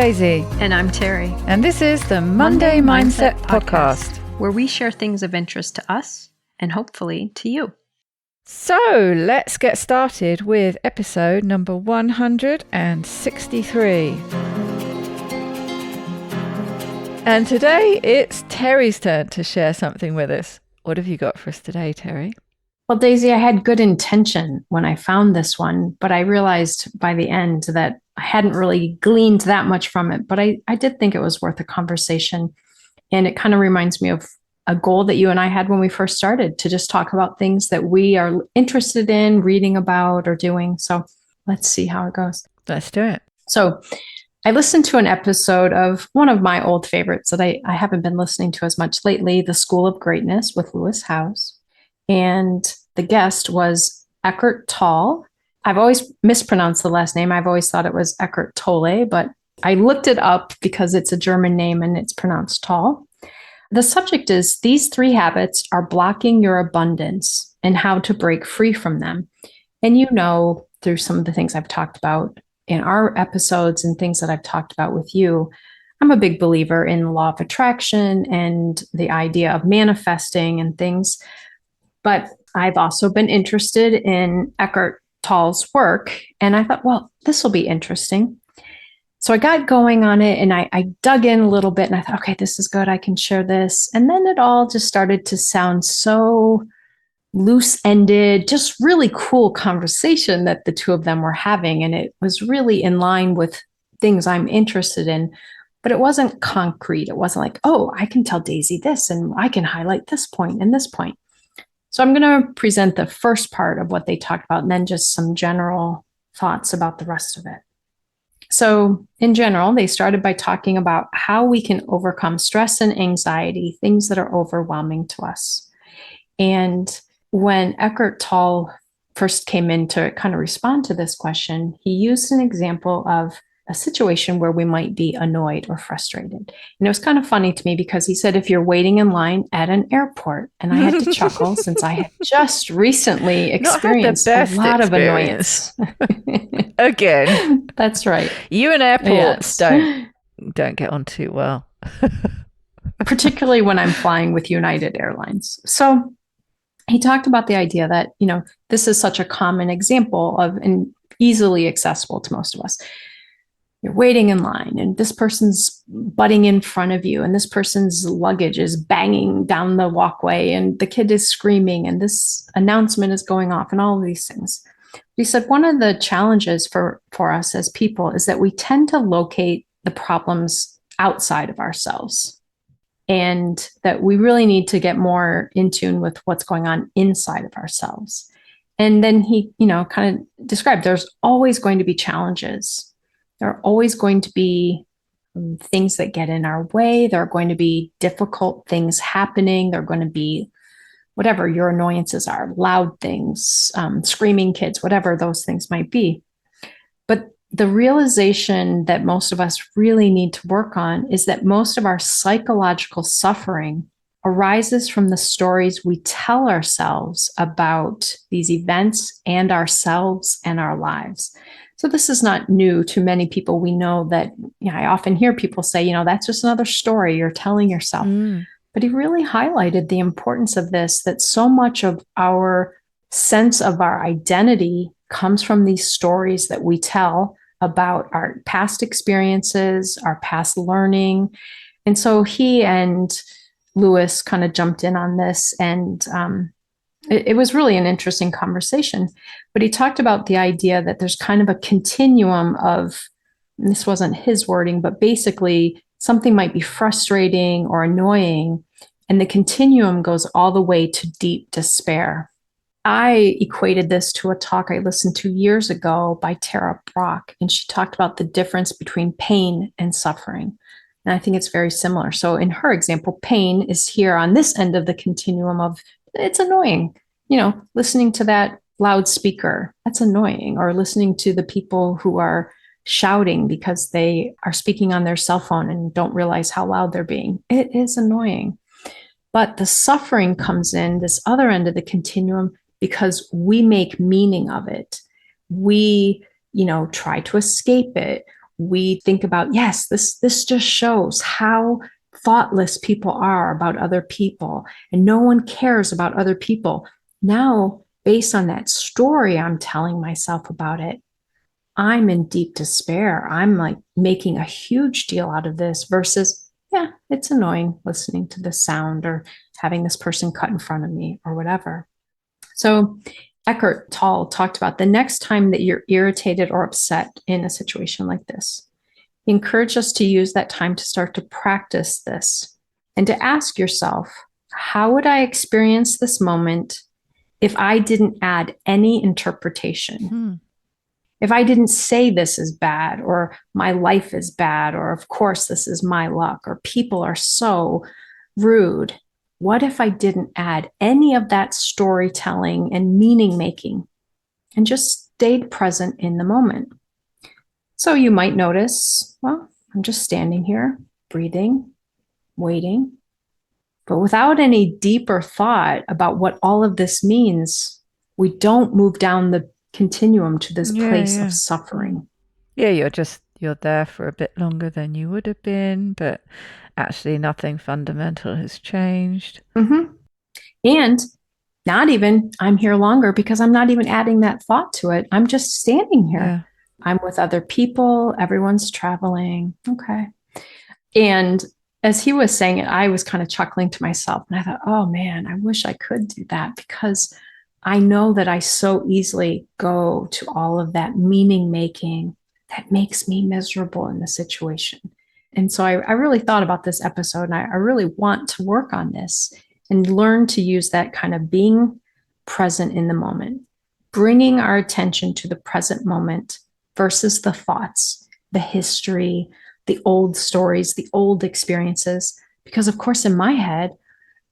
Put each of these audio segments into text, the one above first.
Daisy. And I'm Terri. And this is the Monday Mindset Podcast, where we share things of interest to us and hopefully to you. So let's get started with episode number 163. And today it's Terri's turn to share something with us. What have you got for us today, Terri? Well, Daisy, I had good intention when I found this one, but I realized by the end that I hadn't really gleaned that much from it. But I did think it was worth a conversation. And it kind of reminds me of a goal that you and I had when we first started, to just talk about things that we are interested in reading about or doing. So let's see how it goes. Let's do it. So I listened to an episode of one of my old favorites that I haven't been listening to as much lately, The School of Greatness with Lewis Howes. And the guest was Eckart Tolle. I've always mispronounced the last name. I've always thought it was Eckart Tolle, but I looked it up because it's a German name and it's pronounced Tolle. The subject is these 3 habits are blocking your abundance and how to break free from them. And you know, through some of the things I've talked about in our episodes and things that I've talked about with you, I'm a big believer in the law of attraction and the idea of manifesting and things. But I've also been interested in Eckart Tolle's work, and I thought, well, this will be interesting. So I got going on it, and I dug in a little bit, and I thought, okay, this is good. I can share this. And then it all just started to sound so loose-ended, just really cool conversation that the two of them were having. And it was really in line with things I'm interested in, but it wasn't concrete. It wasn't like, oh, I can tell Daisy this, and I can highlight this point and this point. So I'm going to present the first part of what they talked about, and then just some general thoughts about the rest of it. So in general, they started by talking about how we can overcome stress and anxiety, things that are overwhelming to us. And when Eckart Tolle first came in to kind of respond to this question, he used an example of a situation where we might be annoyed or frustrated. And it was kind of funny to me because he said, if you're waiting in line at an airport, and I had to chuckle since I had just recently experienced a lot of annoyance. Again. That's right. You and airports don't get on too well. Particularly when I'm flying with United Airlines. So he talked about the idea that, you know, this is such a common example of, and easily accessible to most of us. You're waiting in line, and this person's butting in front of you, and this person's luggage is banging down the walkway, and the kid is screaming, and this announcement is going off, and all of these things. He said one of the challenges for us as people is that we tend to locate the problems outside of ourselves, and that we really need to get more in tune with what's going on inside of ourselves. And then he, kind of described there's always going to be challenges. There are always going to be things that get in our way. There are going to be difficult things happening. There are going to be whatever your annoyances are, loud things, screaming kids, whatever those things might be. But the realization that most of us really need to work on is that most of our psychological suffering arises from the stories we tell ourselves about these events and ourselves and our lives. So this is not new to many people. We know that, I often hear people say, that's just another story you're telling yourself. But he really highlighted the importance of this, that so much of our sense of our identity comes from these stories that we tell about our past experiences, our past learning. And so he and Lewis kind of jumped in on this, and it was really an interesting conversation. But he talked about the idea that there's kind of a continuum of, and this wasn't his wording, but basically something might be frustrating or annoying, and the continuum goes all the way to deep despair. I equated this to a talk I listened to years ago by Tara Brach, and she talked about the difference between pain and suffering. And I think it's very similar. So in her example, pain is here on this end of the continuum of, it's annoying, listening to that loudspeaker, that's annoying, or listening to the people who are shouting because they are speaking on their cell phone and don't realize how loud they're being. It is annoying. But the suffering comes in this other end of the continuum because we make meaning of it. We, try to escape it, we think about, yes, this just shows how thoughtless people are about other people, and no one cares about other people. Now, based on that story I'm telling myself about it, I'm in deep despair. I'm like making a huge deal out of this versus, yeah, it's annoying listening to this sound or having this person cut in front of me or whatever. So Eckart Tolle talked about the next time that you're irritated or upset in a situation like this, he encouraged us to use that time to start to practice this and to ask yourself, how would I experience this moment if I didn't add any interpretation? If I didn't say this is bad, or my life is bad, or of course this is my luck, or people are so rude, what if I didn't add any of that storytelling and meaning making and just stayed present in the moment? So you might notice, well, I'm just standing here, breathing, waiting, but without any deeper thought about what all of this means, we don't move down the continuum to this place of suffering. Yeah, you're there for a bit longer than you would have been, but actually nothing fundamental has changed. Mm-hmm. And not even I'm here longer because I'm not even adding that thought to it. I'm just standing here. Yeah. I'm with other people. Everyone's traveling. Okay. And as he was saying it, I was kind of chuckling to myself. And I thought, oh man, I wish I could do that, because I know that I so easily go to all of that meaning making that makes me miserable in the situation. And so I really thought about this episode, and I really want to work on this and learn to use that kind of being present in the moment, bringing our attention to the present moment versus the thoughts, the history, the old stories, the old experiences. Because of course, in my head,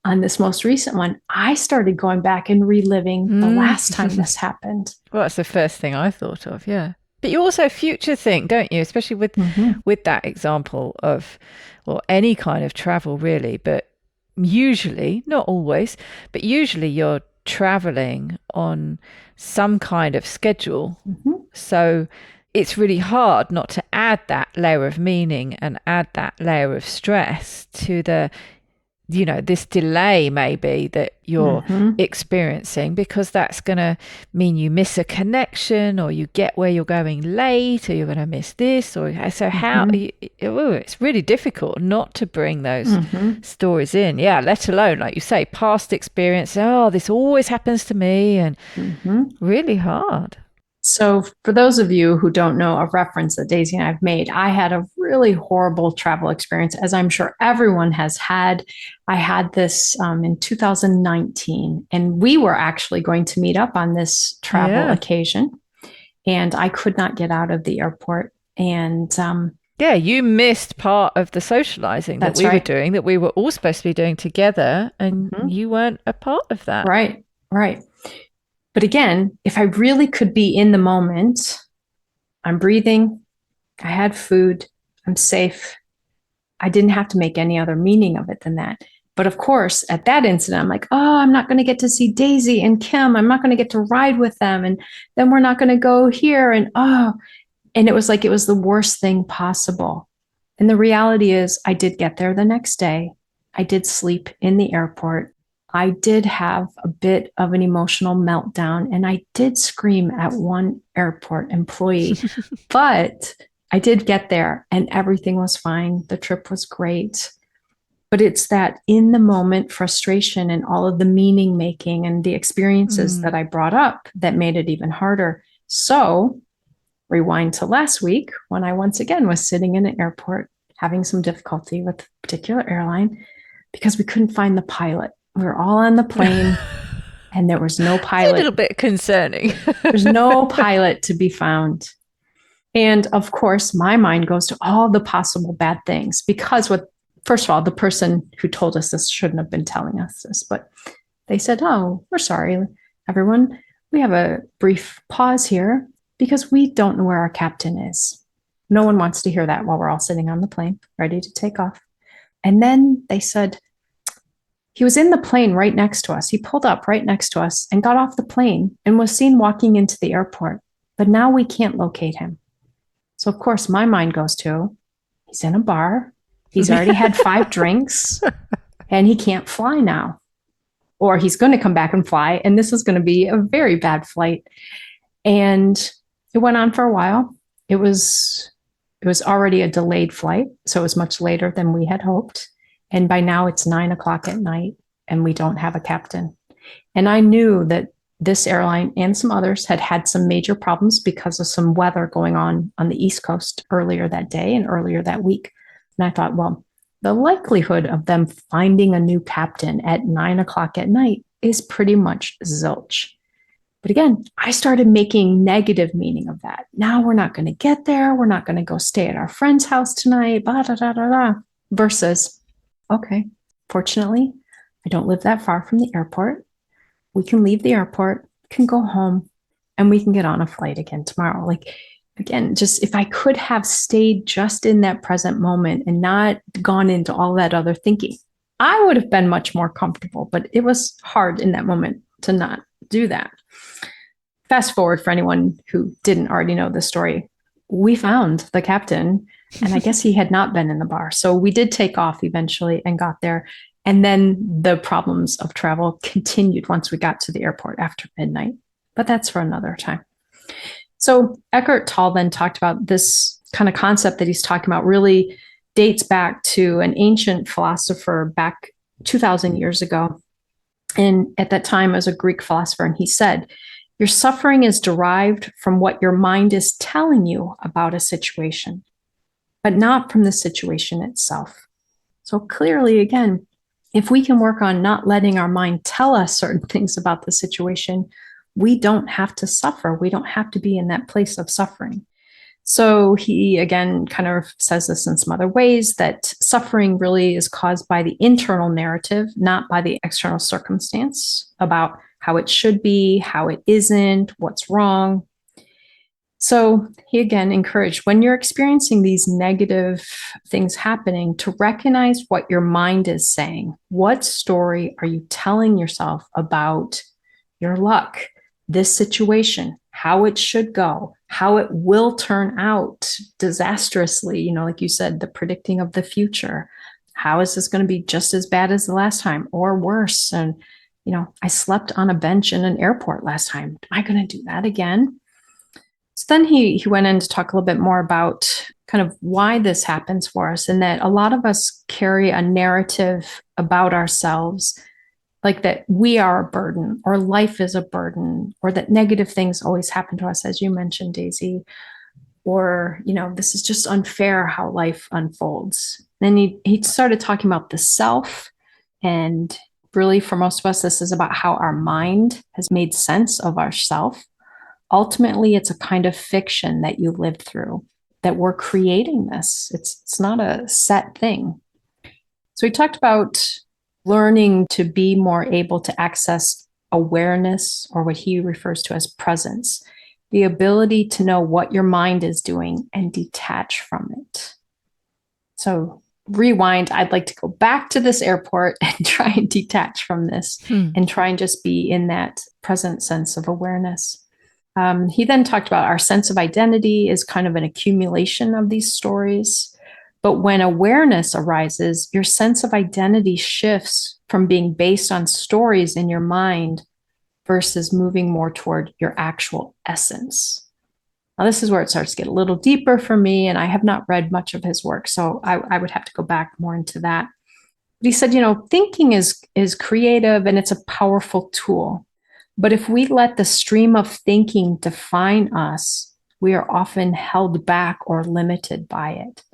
on this most recent one, I started going back and reliving the last time this happened. Well, that's the first thing I thought of, yeah. But you also future think, don't you? Especially with that example of, well, any kind of travel really, but usually, not always, but usually you're traveling on some kind of schedule. So it's really hard not to add that layer of meaning and add that layer of stress to the, this delay maybe that you're experiencing, because that's going to mean you miss a connection, or you get where you're going late, or you're going to miss this, or so how it's really difficult not to bring those stories in, let alone, like you say, past experience. Oh, this always happens to me, and really hard. So for those of you who don't know a reference that Daisy and I've made, I had a really horrible travel experience, as I'm sure everyone has had. I had this in 2019, and we were actually going to meet up on this travel occasion, and I could not get out of the airport. And you missed part of the socializing that we were doing, that we were all supposed to be doing together, and you weren't a part of that. Right. But again, if I really could be in the moment, I'm breathing, I had food, I'm safe. I didn't have to make any other meaning of it than that. But of course, at that incident, I'm like, oh, I'm not going to get to see Daisy and Kim. I'm not going to get to ride with them. And then we're not going to go here. And it was like it was the worst thing possible. And the reality is, I did get there the next day. I did sleep in the airport. I did have a bit of an emotional meltdown, and I did scream at one airport employee, but I did get there and everything was fine. The trip was great. But it's that in the moment frustration and all of the meaning making and the experiences that I brought up that made it even harder. So rewind to last week, when I once again was sitting in an airport having some difficulty with a particular airline because we couldn't find the pilot. We were all on the plane and there was no pilot. It's a little bit concerning. There's no pilot to be found. And of course, my mind goes to all the possible bad things, because first of all, the person who told us this shouldn't have been telling us this, but they said, oh, we're sorry, everyone. We have a brief pause here because we don't know where our captain is. No one wants to hear that while we're all sitting on the plane, ready to take off. And then they said, he was in the plane right next to us. He pulled up right next to us and got off the plane and was seen walking into the airport. But now we can't locate him. So of course my mind goes to, he's in a bar. He's already had 5 drinks and he can't fly now. Or he's going to come back and fly. And this is going to be a very bad flight. And it went on for a while. It was already a delayed flight. So it was much later than we had hoped. And by now it's 9:00 at night and we don't have a captain. And I knew that this airline and some others had had some major problems because of some weather going on the East Coast earlier that day and earlier that week. And I thought, well, the likelihood of them finding a new captain at 9:00 at night is pretty much zilch. But again, I started making negative meaning of that. Now we're not going to get there. We're not going to go stay at our friend's house tonight, blah, da, da, da, da. Versus, okay, fortunately, I don't live that far from the airport. We can leave the airport, can go home, and we can get on a flight again tomorrow. Like, again, just if I could have stayed just in that present moment and not gone into all that other thinking, I would have been much more comfortable. But it was hard in that moment to not do that. Fast forward for anyone who didn't already know the story. We found the captain, and I guess he had not been in the bar. So we did take off eventually and got there. And then the problems of travel continued once we got to the airport after midnight. But that's for another time. So Eckart Tolle then talked about this kind of concept that he's talking about really dates back to an ancient philosopher back 2,000 years ago. And at that time, as a Greek philosopher, and he said, your suffering is derived from what your mind is telling you about a situation, but not from the situation itself. So clearly, again, if we can work on not letting our mind tell us certain things about the situation, we don't have to suffer. We don't have to be in that place of suffering. So he, again, kind of says this in some other ways, that suffering really is caused by the internal narrative, not by the external circumstance about how it should be, how it isn't, what's wrong. So he again encouraged, when you're experiencing these negative things happening, to recognize what your mind is saying. What story are you telling yourself about your luck, this situation, how it should go, how it will turn out disastrously, like you said, the predicting of the future. How is this going to be just as bad as the last time or worse? And, I slept on a bench in an airport last time. Am I going to do that again? So then he went in to talk a little bit more about kind of why this happens for us, and that a lot of us carry a narrative about ourselves, like that we are a burden, or life is a burden, or that negative things always happen to us, as you mentioned, Daisy, or, this is just unfair how life unfolds. Then he started talking about the self, and really for most of us, this is about how our mind has made sense of ourself. Ultimately, it's a kind of fiction that you lived through, that we're creating this. It's not a set thing. So he talked about learning to be more able to access awareness, or what he refers to as presence, the ability to know what your mind is doing and detach from it. So rewind, I'd like to go back to this airport and try and detach from this and try and just be in that present sense of awareness. He then talked about our sense of identity is kind of an accumulation of these stories. But when awareness arises, your sense of identity shifts from being based on stories in your mind versus moving more toward your actual essence. Now, this is where it starts to get a little deeper for me, and I have not read much of his work, so I would have to go back more into that. But he said, thinking is creative and it's a powerful tool. But if we let the stream of thinking define us, we are often held back or limited by it.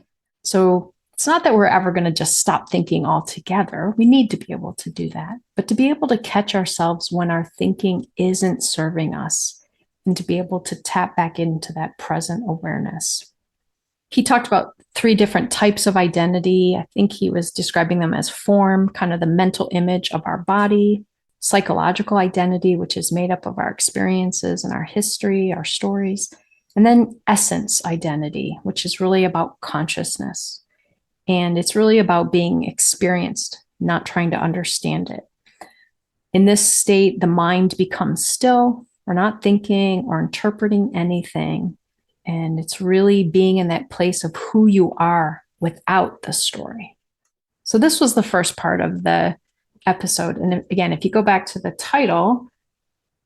So it's not that we're ever going to just stop thinking altogether. We need to be able to do that. But to be able to catch ourselves when our thinking isn't serving us, and to be able to tap back into that present awareness. He talked about 3 different types of identity. I think he was describing them as form, kind of the mental image of our body; psychological identity, which is made up of our experiences and our history, our stories; and then essence identity, which is really about consciousness. And it's really about being experienced, not trying to understand it. In this state, the mind becomes still. We're not thinking or interpreting anything. And it's really being in that place of who you are without the story. So this was the first part of the episode. And again, if you go back to the title,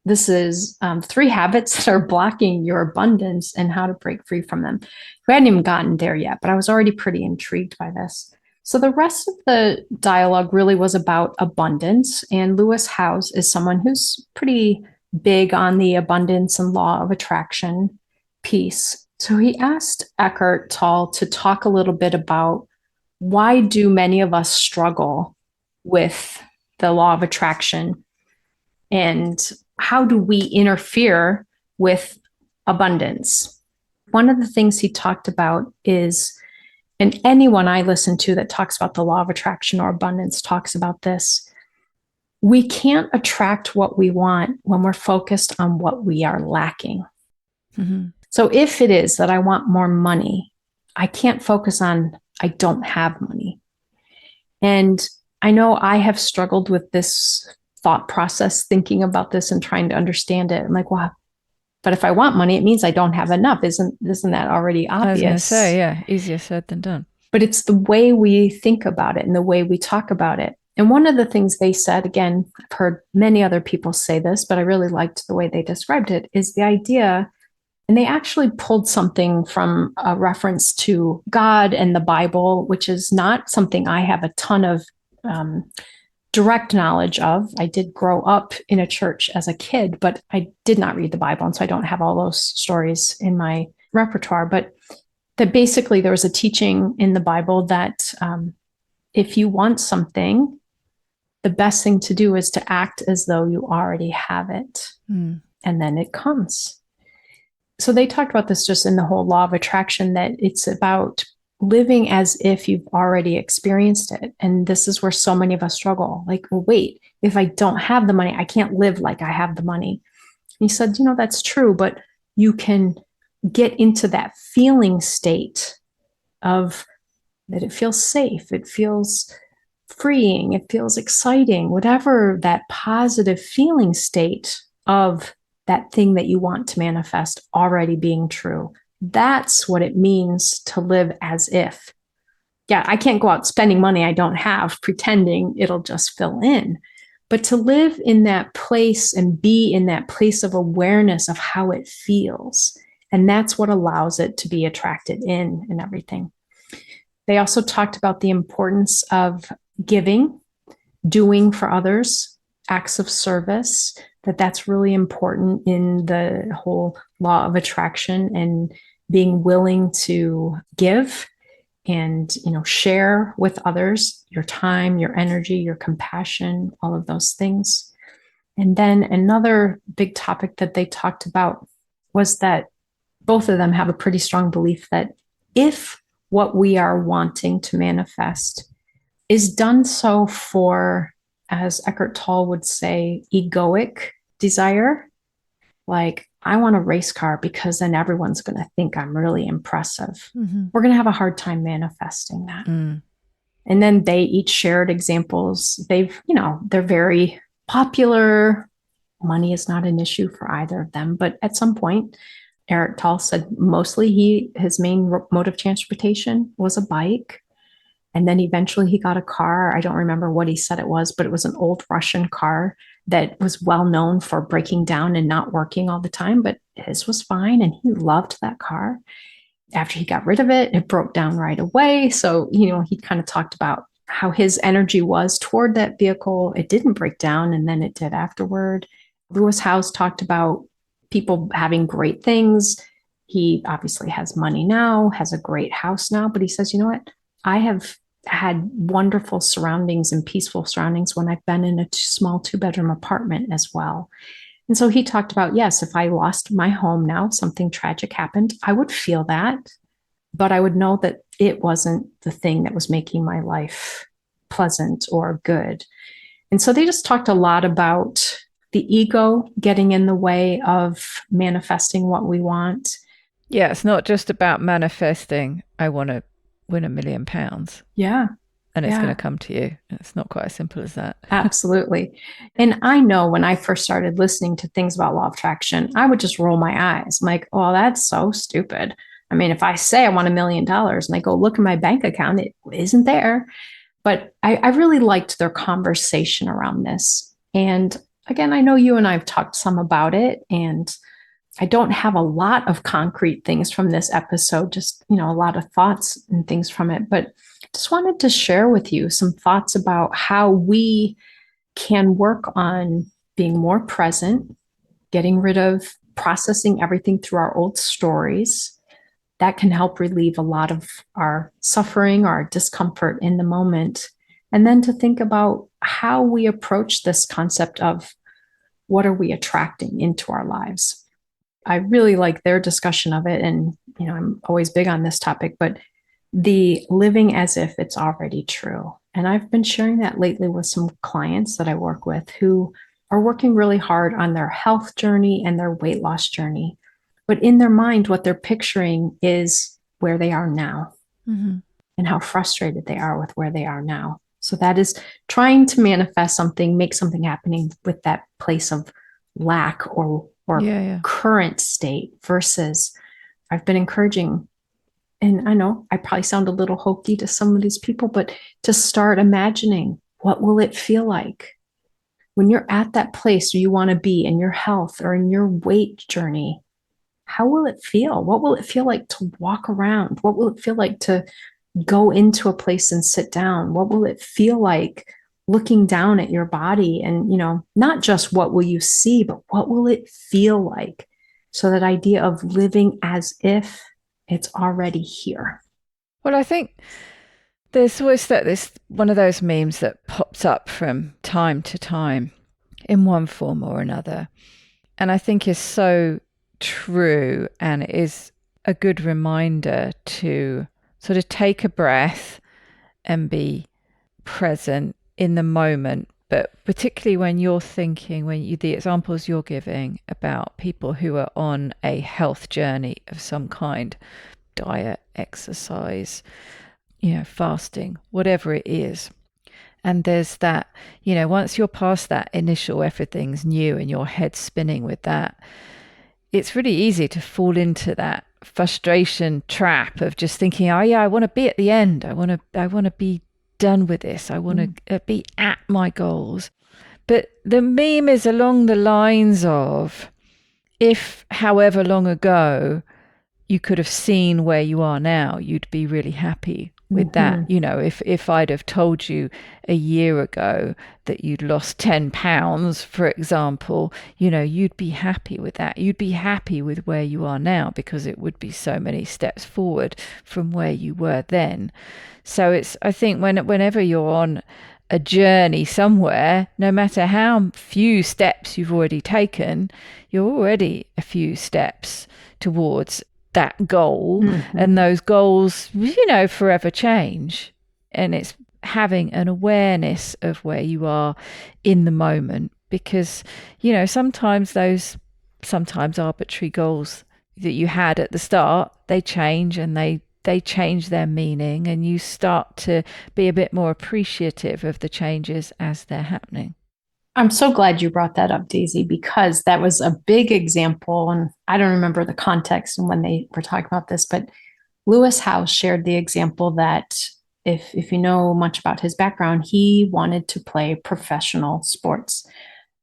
this is 3 habits that are blocking your abundance and how to break free from them. We hadn't even gotten there yet, but I was already pretty intrigued by this. So the rest of the dialogue really was about abundance. And Lewis Howes is someone who's pretty big on the abundance and law of attraction piece. So he asked Eckart Tolle to talk a little bit about why do many of us struggle with the law of attraction, and how do we interfere with abundance? One of the things he talked about is, and anyone I listen to that talks about the law of attraction or abundance talks about this, we can't attract what we want when we're focused on what we are lacking. Mm-hmm. So if it is that I want more money, I can't focus on I don't have money. And I know I have struggled with this thought process, thinking about this and trying to understand it. I'm like, well, but if I want money, it means I don't have enough. Isn't that already obvious? I was going to say, yeah, easier said than done. But it's the way we think about it and the way we talk about it. And one of the things they said, again, I've heard many other people say this, but I really liked the way they described it, is the idea. And they actually pulled something from a reference to God and the Bible, which is not something I have a ton of direct knowledge of. I did grow up in a church as a kid, but I did not read the Bible. And so I don't have all those stories in my repertoire. But that basically there was a teaching in the Bible that if you want something, the best thing to do is to act as though you already have it. And then it comes. So they talked about this just in the whole law of attraction, that it's about living as if you've already experienced it. And this is where so many of us struggle. Like, well, wait, if I don't have the money, I can't live like I have the money. And he said, that's true, but you can get into that feeling state of that it feels safe, it feels freeing, it feels exciting, whatever that positive feeling state of that thing that you want to manifest already being true. That's what it means to live as if. Yeah, I can't go out spending money I don't have, pretending it'll just fill in. But to live in that place and be in that place of awareness of how it feels. And that's what allows it to be attracted in and everything. They also talked about the importance of giving, doing for others, acts of service, that's really important in the whole law of attraction, and being willing to give and, share with others your time, your energy, your compassion, all of those things. And then another big topic that they talked about was that both of them have a pretty strong belief that if what we are wanting to manifest is done so for, as Eckart Tolle would say, egoic desire, like I want a race car because then everyone's going to think I'm really impressive. We're going to have a hard time manifesting that. And then they each shared examples. They're very popular. Money is not an issue for either of them. But at some point, Eckart Tolle said mostly his main mode of transportation was a bike. And then eventually he got a car. I don't remember what he said it was, but it was an old Russian car that was well known for breaking down and not working all the time, but his was fine. And he loved that car. After he got rid of it, it broke down right away. So, he kind of talked about how his energy was toward that vehicle. It didn't break down, and then it did afterward. Lewis Howes talked about people having great things. He obviously has money now, has a great house now, but he says, you know what? I have had wonderful surroundings and peaceful surroundings when I've been in a small 2-bedroom apartment as well. And so he talked about, yes, if I lost my home now, something tragic happened, I would feel that, but I would know that it wasn't the thing that was making my life pleasant or good. And so they just talked a lot about the ego getting in the way of manifesting what we want. Yeah, it's not just about manifesting, I want to win £1 million. Yeah. and it's going to come to you. It's not quite as simple as that. Absolutely. And I know when I first started listening to things about law of attraction, I would just roll my eyes. I'm like, oh, that's so stupid. I mean, if I say I want $1 million and I go look in my bank account, it isn't there. But I really liked their conversation around this. And again, I know you and I have talked some about it, and I don't have a lot of concrete things from this episode, just, a lot of thoughts and things from it. But just wanted to share with you some thoughts about how we can work on being more present, getting rid of processing everything through our old stories. That can help relieve a lot of our suffering, our discomfort in the moment. And then to think about how we approach this concept of what are we attracting into our lives. I really like their discussion of it. And, I'm always big on this topic, but the living as if it's already true. And I've been sharing that lately with some clients that I work with who are working really hard on their health journey and their weight loss journey. But in their mind, what they're picturing is where they are now and how frustrated they are with where they are now. So that is trying to manifest something, make something happening with that place of lack or current state versus I've been encouraging, and I know I probably sound a little hokey to some of these people, but to start imagining what will it feel like when you're at that place where you want to be in your health or in your weight journey. How will it feel? What will it feel like to walk around? What will it feel like to go into a place and sit down? What will it feel like looking down at your body? And, not just what will you see, but what will it feel like? So that idea of living as if it's already here. Well, I think there's always this one of those memes that pops up from time to time in one form or another. And I think is so true, and it is a good reminder to sort of take a breath and be present in the moment. But particularly when you're thinking, the examples you're giving about people who are on a health journey of some kind, diet, exercise, fasting, whatever it is. And there's that, once you're past that initial everything's new and your head's spinning with that, it's really easy to fall into that frustration trap of just thinking, oh yeah, I want to be at the end. I want to be done with this. I want to be at my goals. But the meme is along the lines of, if however long ago you could have seen where you are now, you'd be really happy with that. If I'd have told you a year ago that you'd lost 10 pounds, for example, you'd be happy with that. You'd be happy with where you are now because it would be so many steps forward from where you were then. So I think whenever you're on a journey somewhere, no matter how few steps you've already taken, you're already a few steps towards that goal. And those goals, forever change. And it's having an awareness of where you are in the moment, because, sometimes arbitrary goals that you had at the start, they change and they change their meaning, and you start to be a bit more appreciative of the changes as they're happening. I'm so glad you brought that up, Daisy, because that was a big example. And I don't remember the context and when they were talking about this, but Lewis Howes shared the example that if you know much about his background, he wanted to play professional sports.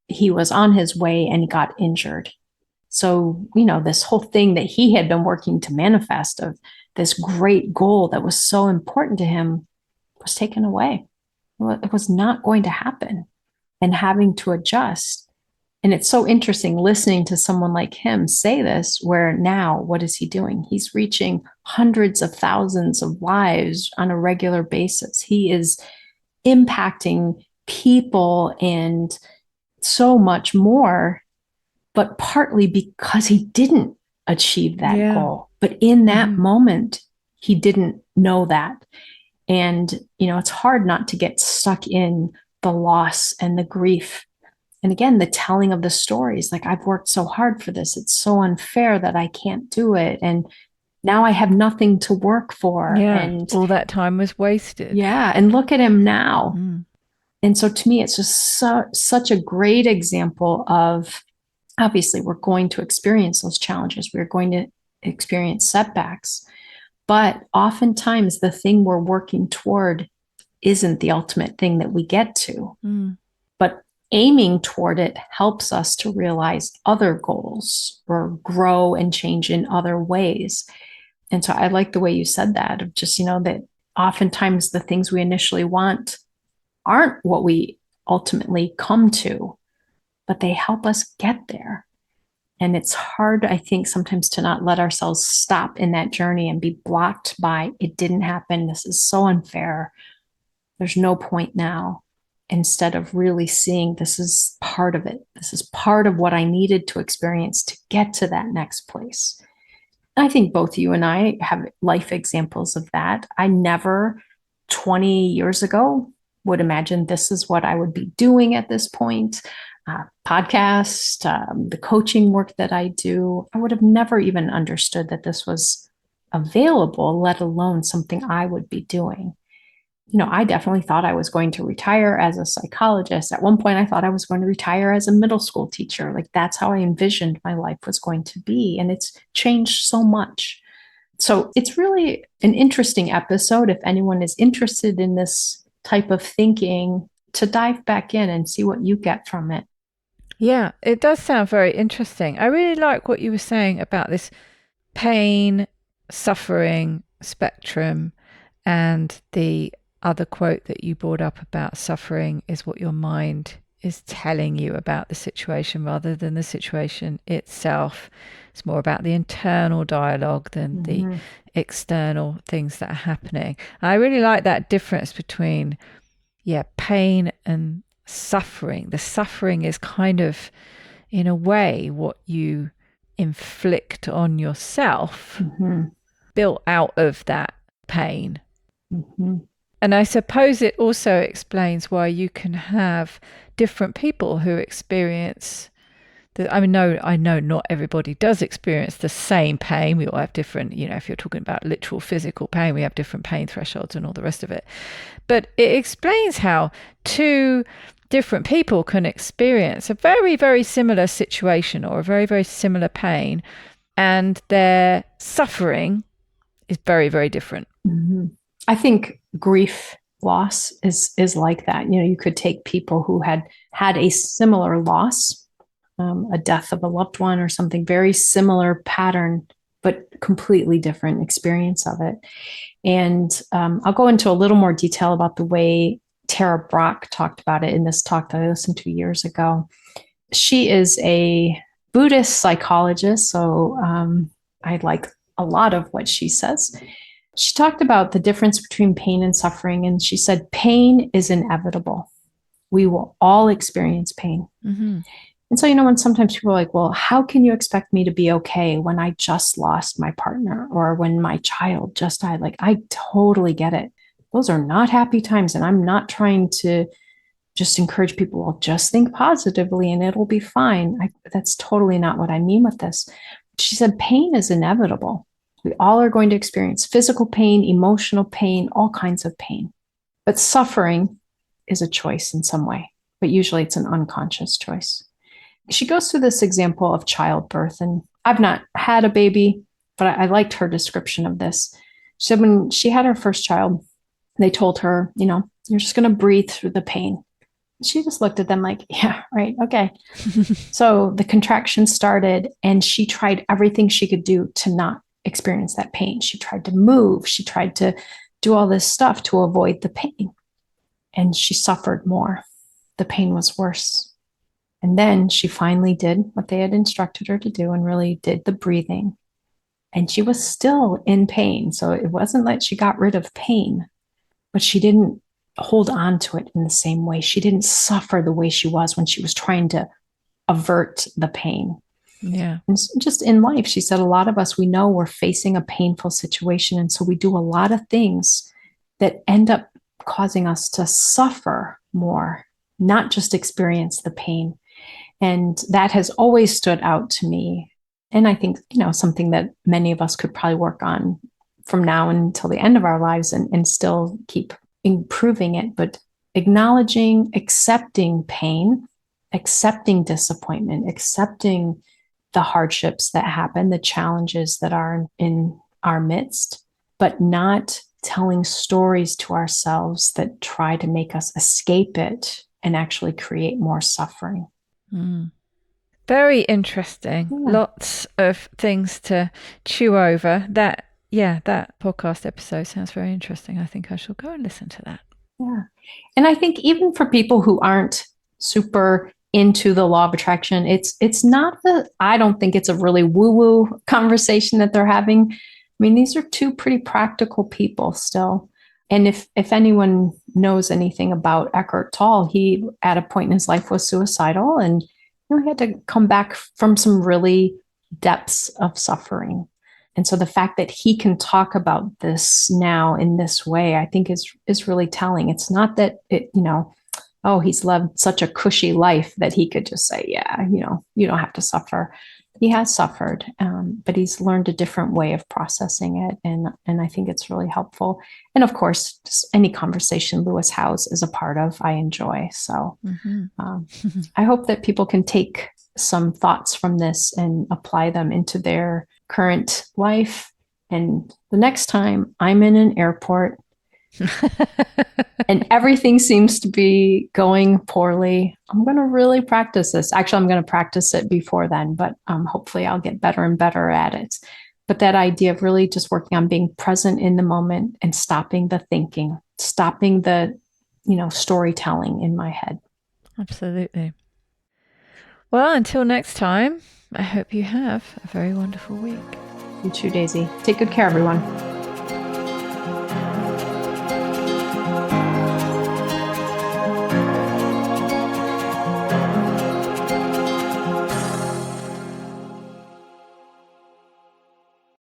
He was on his way and he got injured. So, this whole thing that he had been working to manifest of this great goal that was so important to him was taken away. It was not going to happen. And having to adjust. And it's so interesting listening to someone like him say this, where now what is he doing? He's reaching hundreds of thousands of lives on a regular basis. He is impacting people and so much more, but partly because he didn't achieve that goal. But in that moment, he didn't know that. And, it's hard not to get stuck in the loss and the grief. And again, the telling of the stories, like, I've worked so hard for this. It's so unfair that I can't do it. And Now I have nothing to work for. Yeah. And all that time was wasted. yeah. And look at him now. Mm. And so to me, it's just such a great example of, obviously, we're going to experience those challenges. We're going to experience setbacks. But oftentimes the thing we're working toward isn't the ultimate thing that we get to. Mm. But aiming toward it helps us to realize other goals or grow and change in other ways. And so I like the way you said that, of just, that oftentimes the things we initially want aren't what we ultimately come to, but they help us get there. And it's hard, I think, sometimes to not let ourselves stop in that journey and be blocked by, it didn't happen. This is so unfair. There's no point now. Instead of really seeing, this is part of it. This is part of what I needed to experience to get to that next place. And I think both you and I have life examples of that. I never 20 years ago would imagine this is what I would be doing at this point. Podcast, the coaching work that I do, I would have never even understood that this was available, let alone something I would be doing. I definitely thought I was going to retire as a psychologist. At one point, I thought I was going to retire as a middle school teacher. Like, that's how I envisioned my life was going to be. And it's changed so much. So it's really an interesting episode. If anyone is interested in this type of thinking, to dive back in and see what you get from it. Yeah, it does sound very interesting. I really like what you were saying about this pain, suffering spectrum, and the other quote that you brought up about suffering is what your mind is telling you about the situation rather than the situation itself. It's more about the internal dialogue than the external things that are happening. I really like that difference between, pain and suffering. The suffering is kind of, in a way, what you inflict on yourself, built out of that pain. And I suppose it also explains why you can have different people who experience I know not everybody does experience the same pain. We all have different, if you're talking about literal physical pain, we have different pain thresholds and all the rest of it. But it explains how two different people can experience a very, very similar situation or a very, very similar pain, and their suffering is very, very different. I think grief loss is like that. You could take people who had a similar loss, a death of a loved one or something, very similar pattern, but completely different experience of it. And I'll go into a little more detail about the way Tara Brach talked about it in this talk that I listened to years ago. She is a Buddhist psychologist, so I like a lot of what she says. She talked about the difference between pain and suffering, and she said, pain is inevitable. We will all experience pain. And so, when sometimes people are like, well, how can you expect me to be okay when I just lost my partner or when my child just died? Like, I totally get it. Those are not happy times. And I'm not trying to just encourage people, well, just think positively and it'll be fine. That's totally not what I mean with this. She said, pain is inevitable. We all are going to experience physical pain, emotional pain, all kinds of pain. But suffering is a choice in some way, but usually it's an unconscious choice. She goes through this example of childbirth, and I've not had a baby, but I liked her description of this. She said when she had her first child, they told her, you're just going to breathe through the pain. She just looked at them like, yeah, right. Okay. So the contraction started, and she tried everything she could do to not experience that pain. She tried to move. She tried to do all this stuff to avoid the pain. And she suffered more. The pain was worse. And then she finally did what they had instructed her to do and really did the breathing. And she was still in pain. So it wasn't like she got rid of pain, but she didn't hold on to it in the same way. She didn't suffer the way she was when she was trying to avert the pain. Yeah. And just in life, she said, a lot of us, we know we're facing a painful situation. And so we do a lot of things that end up causing us to suffer more, not just experience the pain. And that has always stood out to me. And I think, something that many of us could probably work on from now until the end of our lives and still keep improving it, but acknowledging, accepting pain, accepting disappointment, accepting the hardships that happen, the challenges that are in our midst, but not telling stories to ourselves that try to make us escape it and actually create more suffering. Very interesting. Yeah. Lots of things to chew over. That podcast episode sounds very interesting. I think I shall go and listen to that. Yeah. And I think even for people who aren't super into the law of attraction, it's not I don't think it's a really woo-woo conversation that they're having. I mean, these are two pretty practical people still. And if anyone knows anything about Eckart Tolle, he at a point in his life was suicidal, and he had to come back from some really depths of suffering. And so the fact that he can talk about this now in this way, I think is really telling. It's not that he's lived such a cushy life that he could just say, yeah, you don't have to suffer. He has suffered, but he's learned a different way of processing it. And I think it's really helpful. And of course, just any conversation Lewis Howes is a part of, I enjoy. So I hope that people can take some thoughts from this and apply them into their current life. And the next time I'm in an airport and everything seems to be going poorly, I'm going to really practice this. Actually, I'm going to practice it before then, but hopefully I'll get better and better at it. But that idea of really just working on being present in the moment and stopping the thinking, stopping the, storytelling in my head. Absolutely. Well, until next time, I hope you have a very wonderful week. You too, Daisy. Take good care, everyone.